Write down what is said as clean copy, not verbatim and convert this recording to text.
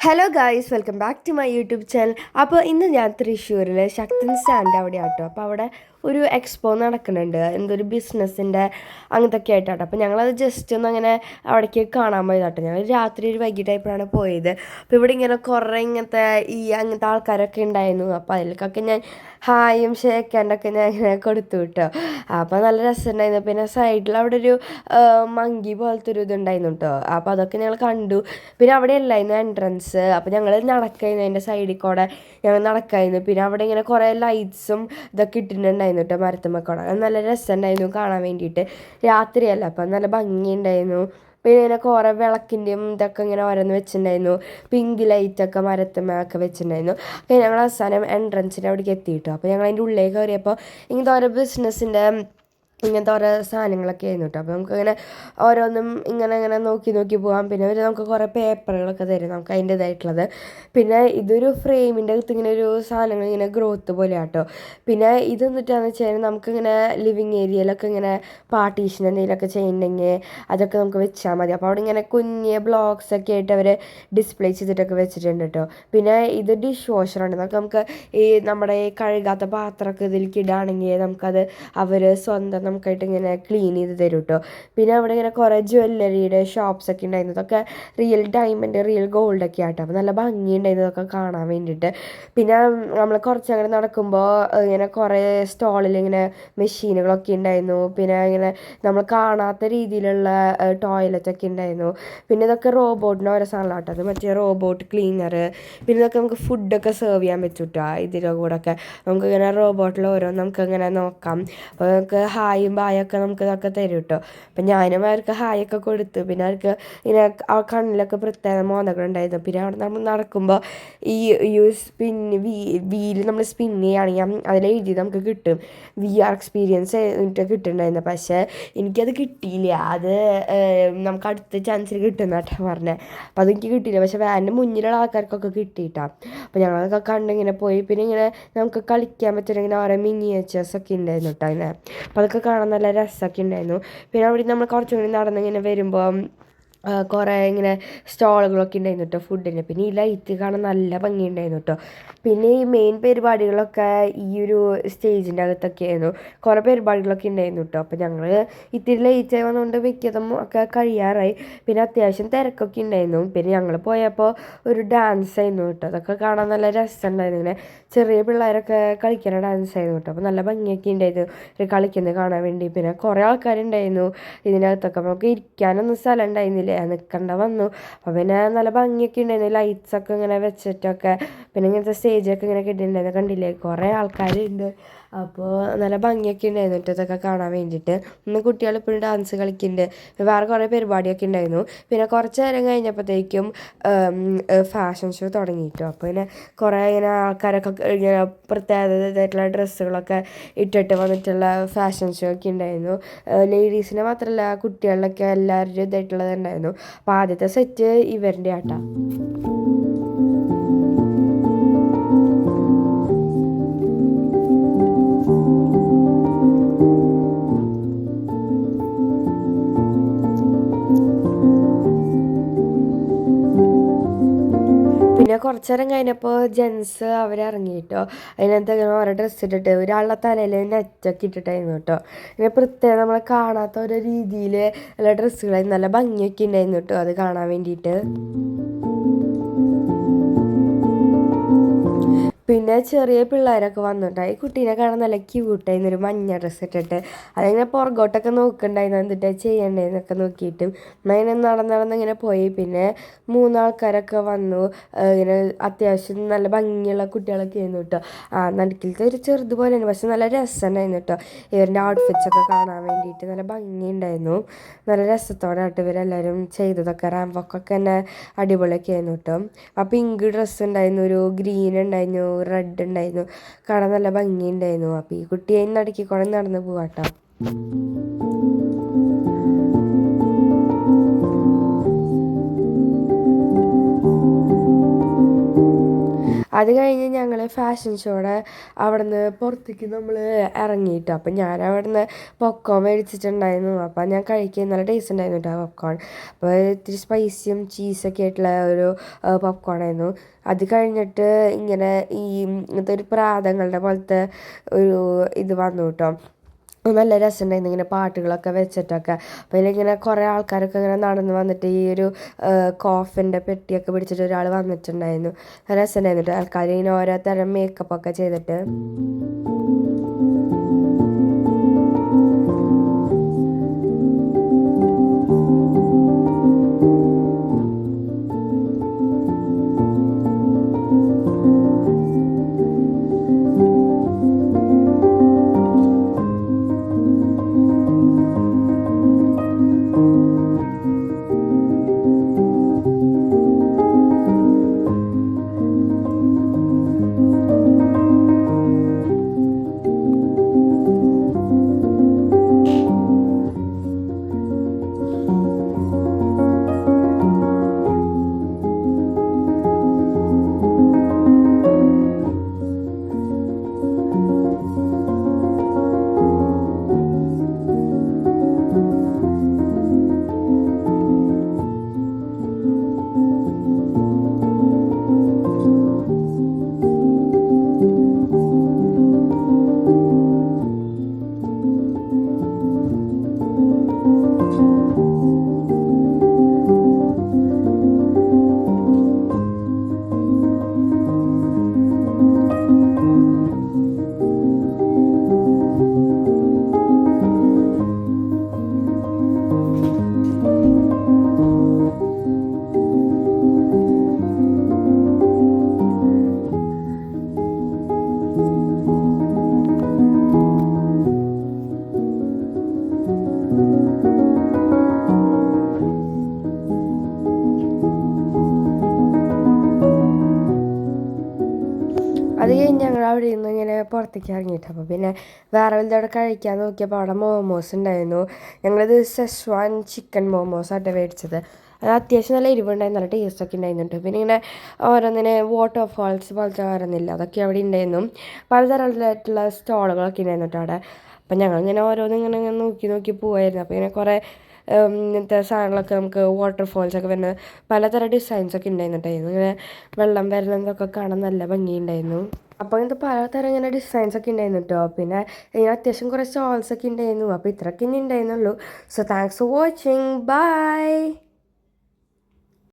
Hello guys, welcome back to my YouTube channel. അപ്പോൾ ഇന്ന് ഞാൻ തൃശ്ശൂരിൽ ശക്തൻ സ്റ്റാൻഡ് അവിടെ ആട്ടോ. അപ്പോൾ അവിടെ ഒരു എക്സ്പോ നടക്കുന്നുണ്ട്, എന്തൊരു ബിസിനസ്സിൻ്റെ അങ്ങനത്തെ ഒക്കെ ആയിട്ടാട്ടോ. അപ്പോൾ ഞങ്ങളത് ജസ്റ്റ് ഒന്ന് അങ്ങനെ അവിടേക്ക് കാണാൻ പോയതാട്ടോ. ഞങ്ങൾ രാത്രി ഒരു വൈകിട്ടായപ്പോഴാണ് പോയത്. അപ്പോൾ ഇവിടെ ഇങ്ങനെ കുറേ ഇങ്ങനത്തെ അങ്ങനത്തെ ആൾക്കാരൊക്കെ ഉണ്ടായിരുന്നു. അപ്പോൾ അതിലേക്കൊക്കെ ഞാൻ ഹായും ഷേക്കാൻ്റൊക്കെ ഞാൻ ഇങ്ങനെ കൊടുത്തു കേട്ടോ. അപ്പോൾ നല്ല രസമുണ്ടായിരുന്നു. പിന്നെ സൈഡിൽ അവിടെ ഒരു മങ്കി പോലത്തെ ഒരു ഇതുണ്ടായിരുന്നു കേട്ടോ. അപ്പോൾ അതൊക്കെ ഞങ്ങൾ കണ്ടു. പിന്നെ അവിടെ അല്ലായിരുന്നു എൻട്രൻസ്. അപ്പോൾ ഞങ്ങൾ നടക്കായിരുന്നു, അതിൻ്റെ സൈഡിൽ കൂടെ ഞങ്ങൾ നടക്കായിരുന്നു. പിന്നെ അവിടെ ഇങ്ങനെ കുറേ ലൈറ്റ്സും ഇതൊക്കെ ഇട്ടിട്ടുണ്ടായിരുന്നു കേട്ടോ, മരത്തുമ്മക്കൂടെ. അത് നല്ല രസമുണ്ടായിരുന്നു കാണാൻ വേണ്ടിയിട്ട്. രാത്രിയല്ല, അപ്പം നല്ല ഭംഗിയുണ്ടായിരുന്നു. പിന്നെ ഇങ്ങനെ കുറേ വിളക്കിൻ്റെയും ഇതൊക്കെ ഇങ്ങനെ ഓരോന്ന് വെച്ചിട്ടുണ്ടായിരുന്നു. പിങ്ക് ലൈറ്റൊക്കെ മരത്തുമ്മയൊക്കെ വെച്ചിട്ടുണ്ടായിരുന്നു. അപ്പോൾ ഞങ്ങൾ അവസാനം എൻട്രൻസിൻ്റെ അവിടേക്ക് എത്തിയിട്ടു. അപ്പോൾ ഞങ്ങൾ അതിൻ്റെ ഉള്ളിലേക്ക് കയറിയപ്പോൾ ഇങ്ങനത്തെ ഓരോ ബിസിനസ്സിൻ്റെ ഇങ്ങനത്തെ ഓരോ സാധനങ്ങളൊക്കെ ആയിരുന്നു കേട്ടോ. അപ്പോൾ നമുക്കങ്ങനെ ഓരോന്നും ഇങ്ങനെ നോക്കി നോക്കി പോകാം. പിന്നെ അവർ നമുക്ക് കുറേ പേപ്പറുകളൊക്കെ തരും, നമുക്ക് അതിൻ്റേതായിട്ടുള്ളത്. പിന്നെ ഇതൊരു ഫ്രെയിമിൻ്റെ അകത്ത് ഇങ്ങനെ ഒരു സാധനങ്ങൾ ഇങ്ങനെ ഗ്രോത്ത് പോലെ ആട്ടോ. പിന്നെ ഇത് എന്നിട്ടാന്ന് വെച്ചാൽ നമുക്കിങ്ങനെ ലിവിങ് ഏരിയയിലൊക്കെ ഇങ്ങനെ പാർട്ടീഷൻ എന്തെങ്കിലുമൊക്കെ ചെയ്യുന്നുണ്ടെങ്കിൽ അതൊക്കെ നമുക്ക് വെച്ചാൽ മതി. അപ്പോൾ അവിടെ ഇങ്ങനെ കുഞ്ഞ് ബ്ലോക്സ് ഒക്കെ ആയിട്ട് അവർ ഡിസ്പ്ലേ ചെയ്തിട്ടൊക്കെ വെച്ചിട്ടുണ്ട് കേട്ടോ. പിന്നെ ഇത് ഡിഷ് വാഷറാണ്. നമുക്ക് ഈ നമ്മുടെ കഴുകാത്ത പാത്രമൊക്കെ ഇതിലേക്ക് ഇടുകയാണെങ്കിൽ നമുക്കത് അവർ സ്വന്തം നമുക്കായിട്ട് ഇങ്ങനെ ക്ലീൻ ചെയ്ത് തരും കേട്ടോ. പിന്നെ അവിടെ ഇങ്ങനെ കുറേ ജ്വല്ലറിയുടെ ഷോപ്സ് ഒക്കെ ഉണ്ടായിരുന്നു. ഇതൊക്കെ റിയൽ ഡയമണ്ട്, റിയൽ ഗോൾഡ് ഒക്കെ ആട്ടോ. അപ്പോൾ നല്ല ഭംഗിയുണ്ടായിരുന്നു ഇതൊക്കെ കാണാൻ വേണ്ടിയിട്ട്. പിന്നെ നമ്മൾ കുറച്ചങ്ങനെ നടക്കുമ്പോൾ ഇങ്ങനെ കുറേ സ്റ്റാളിൽ ഇങ്ങനെ മെഷീനുകളൊക്കെ ഉണ്ടായിരുന്നു. പിന്നെ ഇങ്ങനെ നമ്മൾ കാണാത്ത രീതിയിലുള്ള ടോയ്ലറ്റൊക്കെ ഉണ്ടായിരുന്നു. പിന്നെ ഇതൊക്കെ റോബോട്ടിന് ഓരോ സാധനങ്ങളാട്ടോ. അത് മറ്റേ റോബോട്ട് ക്ലീനർ. പിന്നെ ഇതൊക്കെ നമുക്ക് ഫുഡൊക്കെ സെർവ് ചെയ്യാൻ പറ്റും കേട്ടോ. ഇതിൻ്റെ കൂടെ ഒക്കെ നമുക്കിങ്ങനെ റോബോട്ടിൽ ഓരോന്ന് നമുക്കിങ്ങനെ നോക്കാം. അപ്പോൾ നമുക്ക് ഹായും ബായൊക്കെ നമുക്ക് ഇതൊക്കെ തരും കേട്ടോ. അപ്പം ഞാനും അവർക്ക് ഹായൊക്കെ കൊടുത്തു. പിന്നെ അവർക്ക് ഇങ്ങനെ ആ കണ്ണിലൊക്കെ പ്രത്യേക മോന്തകളുണ്ടായിരുന്നു. പിന്നെ അവിടെ നമ്മൾ നടക്കുമ്പോൾ ഈ വീല് നമ്മൾ സ്പിൻ ചെയ്യുകയാണെങ്കിൽ അതിലെഴുതി നമുക്ക് കിട്ടും VR എക്സ്പീരിയൻസ് കിട്ടുന്നുണ്ടായിരുന്നു. പക്ഷേ എനിക്കത് കിട്ടിയില്ല. അത് നമുക്ക് അടുത്ത ചാൻസിൽ കിട്ടുമെന്നാട്ടോ പറഞ്ഞത്. അപ്പോൾ അതെനിക്ക് കിട്ടിയില്ല. പക്ഷേ വാനിൻ്റെ മുന്നിലുള്ള ആൾക്കാർക്കൊക്കെ കിട്ടിയിട്ടാണ്. അപ്പോൾ ഞങ്ങളതൊക്കെ കണ്ടിങ്ങനെ പോയി. പിന്നെ ഇങ്ങനെ നമുക്ക് കളിക്കാൻ പറ്റുന്ന ഇങ്ങനെ ഓരോ മിനിയേച്ചേഴ്സൊക്കെ ഉണ്ടായിരുന്നു കേട്ടോ. അങ്ങനെ അപ്പോൾ അതൊക്കെ കാണാൻ നല്ല രസമൊക്കെ ഉണ്ടായിരുന്നു. പിന്നെ അവിടെ നമ്മൾ കുറച്ചും കൂടി നടന്നിങ്ങനെ വരുമ്പോൾ കുറേ ഇങ്ങനെ സ്റ്റാളുകളൊക്കെ ഉണ്ടായിരുന്നു കേട്ടോ ഫുഡിന്. പിന്നെ ഈ ലൈറ്റ് കാണാൻ നല്ല ഭംഗിയുണ്ടായിരുന്നു കേട്ടോ. പിന്നെ ഈ മെയിൻ പരിപാടികളൊക്കെ ഈ ഒരു സ്റ്റേജിൻ്റെ അകത്തൊക്കെ ആയിരുന്നു. കുറേ പരിപാടികളൊക്കെ ഉണ്ടായിരുന്നു കേട്ടോ. അപ്പോൾ ഞങ്ങൾ ഇത്തിരി ലേറ്റ് ആയി വന്നുകൊണ്ട് മിക്കതും ഒക്കെ കഴിയാറായി. പിന്നെ അത്യാവശ്യം തിരക്കൊക്കെ ഉണ്ടായിരുന്നു. പിന്നെ ഞങ്ങൾ പോയപ്പോൾ ഒരു ഡാൻസ് ആയിരുന്നു കേട്ടോ. അതൊക്കെ കാണാൻ നല്ല രസമുണ്ടായിരുന്നു. ഇങ്ങനെ ചെറിയ പിള്ളേരൊക്കെ കളിക്കുന്ന ഡാൻസ് ആയിരുന്നു കേട്ടോ. അപ്പോൾ നല്ല ഭംഗിയൊക്കെ ഉണ്ടായിരുന്നു കളിക്കുന്നത് കാണാൻ വേണ്ടി. പിന്നെ കുറേ ആൾക്കാരുണ്ടായിരുന്നു ഇതിനകത്തൊക്കെ. നമുക്ക് ഇരിക്കാനൊന്നും സ്ഥലം ഉണ്ടായിരുന്നില്ല, നിൽക്കേണ്ട വന്നു. അപ്പോൾ പിന്നെ നല്ല ഭംഗിയൊക്കെ ഉണ്ടായിരുന്നു, ലൈറ്റ്സൊക്കെ ഇങ്ങനെ വെച്ചിട്ടൊക്കെ. പിന്നെ ഇങ്ങനത്തെ സ്റ്റേജൊക്കെ ഇങ്ങനെ കിട്ടിയിട്ടുണ്ടായിരുന്നു, കണ്ടില്ലേ കുറേ ആൾക്കാരുണ്ട്. അപ്പോൾ നല്ല ഭംഗിയൊക്കെ ഉണ്ടായിരുന്നു ഇതൊക്കെ കാണാൻ വേണ്ടിയിട്ട്. ഇന്ന് കുട്ടികൾ ഇപ്പോഴും ഡാൻസ് കളിക്കുന്നുണ്ട്. വേറെ കുറേ പരിപാടിയൊക്കെ ഉണ്ടായിരുന്നു. പിന്നെ കുറച്ച് നേരം കഴിഞ്ഞപ്പോഴത്തേക്കും ഫാഷൻ ഷോ തുടങ്ങിയിട്ടു. അപ്പോൾ പിന്നെ കുറേ ഇങ്ങനെ ആൾക്കാരൊക്കെ ഇങ്ങനെ പ്രത്യേകതയായിട്ടുള്ള ഡ്രസ്സുകളൊക്കെ ഇട്ടിട്ട് വന്നിട്ടുള്ള ഫാഷൻ ഷോ ഒക്കെ ഉണ്ടായിരുന്നു. ലേഡീസിനെ മാത്രമല്ല കുട്ടികളിലൊക്കെ എല്ലാവരും ഇതായിട്ടുള്ളത് ഉണ്ടായിരുന്നു. അപ്പോൾ ആദ്യത്തെ സെറ്റ് ഇവരുടെ ആട്ടാ. പിന്നെ കുറച്ച് നേരം കഴിഞ്ഞപ്പോൾ ജെൻസ് അവരിറങ്ങി കേട്ടോ. അതിനകത്ത് ഇങ്ങനെ ഓരോ ഡ്രസ്സ് ഇട്ടിട്ട് ഒരാളുടെ തലയിൽ നെറ്റൊക്കെ ഇട്ടിട്ടായിരുന്നു കേട്ടോ. ഇങ്ങനെ പ്രത്യേകം നമ്മളെ കാണാത്ത ഓരോ രീതിയിൽ ഉള്ള ഡ്രസ്സുകളായിരുന്നു. നല്ല ഭംഗിയൊക്കെ ഉണ്ടായിരുന്നു കേട്ടോ അത് കാണാൻ വേണ്ടിയിട്ട്. പിന്നെ ചെറിയ പിള്ളേരൊക്കെ വന്നിട്ടായി. കുട്ടീനെ കാണാൻ നല്ല ക്യൂട്ടായിരുന്നു, ഒരു മഞ്ഞ ഡ്രസ്സ് ഇട്ടിട്ട്. അതിങ്ങനെ പുറകോട്ടൊക്കെ നോക്കുന്നുണ്ടായിരുന്നു എന്തിട്ടാ ചെയ്യണ്ടേന്നൊക്കെ നോക്കിയിട്ടും. അങ്ങനെ നടന്നിങ്ങനെ പോയി. പിന്നെ മൂന്നാൾക്കാരൊക്കെ വന്നു. ഇങ്ങനെ അത്യാവശ്യം നല്ല ഭംഗിയുള്ള കുട്ടികളൊക്കെ ആയിരുന്നു കേട്ടോ. നടുക്കിലത്തെ ഒരു ചെറുതുപോലെയാണ്, പക്ഷെ നല്ല രസമുണ്ടായിരുന്നു കേട്ടോ. ഇവരുടെ ഔട്ട്ഫിറ്റ്സൊക്കെ കാണാൻ വേണ്ടിയിട്ട് നല്ല ഭംഗിയുണ്ടായിരുന്നു. നല്ല രസത്തോടെ ആയിട്ട് ഇവരെല്ലാവരും ചെയ്തതൊക്കെ. റാമ്പൊക്കെ തന്നെ അടിപൊളിയൊക്കെ ആയിരുന്നു കേട്ടോ. ആ പിങ്ക് ഡ്രസ്സ് ഉണ്ടായിരുന്നു, ഒരു ഗ്രീൻ ഉണ്ടായിരുന്നു, റെഡ് ഉണ്ടായിരുന്നു. കാണാൻ നല്ല ഭംഗിയുണ്ടായിരുന്നു. അപ്പോൾ ഈ കുട്ടിയെ നടുക്കിക്കൂടെ നടന്ന് പോവാട്ടോ. അത് കഴിഞ്ഞ് ഞങ്ങൾ ഫാഷൻ ഷോയുടെ അവിടെ നിന്ന് പുറത്തേക്ക് നമ്മൾ ഇറങ്ങിയിട്ടു. അപ്പം ഞാൻ അവിടെ നിന്ന് പോപ്കോൺ മേടിച്ചിട്ടുണ്ടായിരുന്നു. അപ്പം ഞാൻ കഴിക്കാൻ നല്ല ടേസ്റ്റ് ഉണ്ടായിരുന്നു കേട്ടോ പോപ്കോൺ. അപ്പോൾ ഇത്തിരി സ്പൈസിയും ചീസൊക്കെ ആയിട്ടുള്ള ഒരു പോപ്കോൺ ആയിരുന്നു. അത് കഴിഞ്ഞിട്ട് ഇങ്ങനെ ഇങ്ങനത്തെ ഒരു പ്രാതങ്ങളുടെ പോലത്തെ ഒരു ഇത് വന്നു കേട്ടോ. നല്ല രസമുണ്ടായിരുന്നു ഇങ്ങനെ പാട്ടുകളൊക്കെ വെച്ചിട്ടൊക്കെ. അപ്പോൾ ഇതിലിങ്ങനെ കുറേ ആൾക്കാരൊക്കെ ഇങ്ങനെ നടന്ന് വന്നിട്ട് ഈ ഒരു കോഫിൻ്റെ പെട്ടിയൊക്കെ പിടിച്ചിട്ട് ഒരാൾ വന്നിട്ടുണ്ടായിരുന്നു. നല്ല രസമുണ്ടായിരുന്നു കേട്ടോ. ആൾക്കാർ ഇങ്ങനെ ഓരോ തരം മേക്കപ്പൊക്കെ ചെയ്തിട്ട്. അത് കഴിഞ്ഞ് ഞങ്ങൾ അവിടെ നിന്ന് ഇങ്ങനെ പുറത്തേക്ക് ഇറങ്ങിയിട്ട് അപ്പോൾ പിന്നെ വേറെ വലുതവിടെ കഴിക്കാൻ നോക്കിയപ്പോൾ അവിടെ മോമോസ് ഉണ്ടായിരുന്നു. ഞങ്ങളത് സെസ്വാൻ ചിക്കൻ മോമോസായിട്ട് മേടിച്ചത്. അത് അത്യാവശ്യം നല്ല എരിവുണ്ടായിരുന്നു, നല്ല ടേസ്റ്റൊക്കെ ഉണ്ടായിരുന്നുണ്ട്. പിന്നെ ഇങ്ങനെ ഓരോന്നിനെ വാട്ടർ ഫാൾസ് പോലത്തെ ഓരോന്നില്ല അതൊക്കെ അവിടെ ഉണ്ടായിരുന്നു. പലതരത്തിലായിട്ടുള്ള സ്റ്റോളുകളൊക്കെ ഉണ്ടായിരുന്നു കേട്ടോ അവിടെ. അപ്പം ഞങ്ങളിങ്ങനെ ഓരോന്നിങ്ങനെ നോക്കി നോക്കി പോവായിരുന്നു. അപ്പോൾ ഇങ്ങനെ കുറേ ഇങ്ങനത്തെ സാധനങ്ങളൊക്കെ നമുക്ക് വാട്ടർഫോൾസൊക്കെ വരുന്ന പലതരം ഡിസൈൻസൊക്കെ ഉണ്ടായിരുന്നു. ഇങ്ങനെ വെള്ളം വരുന്നതൊക്കെ കാണാൻ നല്ല ഭംഗിയുണ്ടായിരുന്നു. അപ്പോൾ ഇങ്ങനത്തെ പലതരം ഇങ്ങനെ ഡിസൈൻസൊക്കെ ഉണ്ടായിരുന്നു കേട്ടോ. പിന്നെ ഇങ്ങനെ അത്യാവശ്യം കുറേ സ്റ്റോൾസൊക്കെ ഉണ്ടായിരുന്നു. അപ്പോൾ ഇത്രയൊക്കെ ഇനി ഉണ്ടായിരുന്നുള്ളൂ. So thanks for watching. By.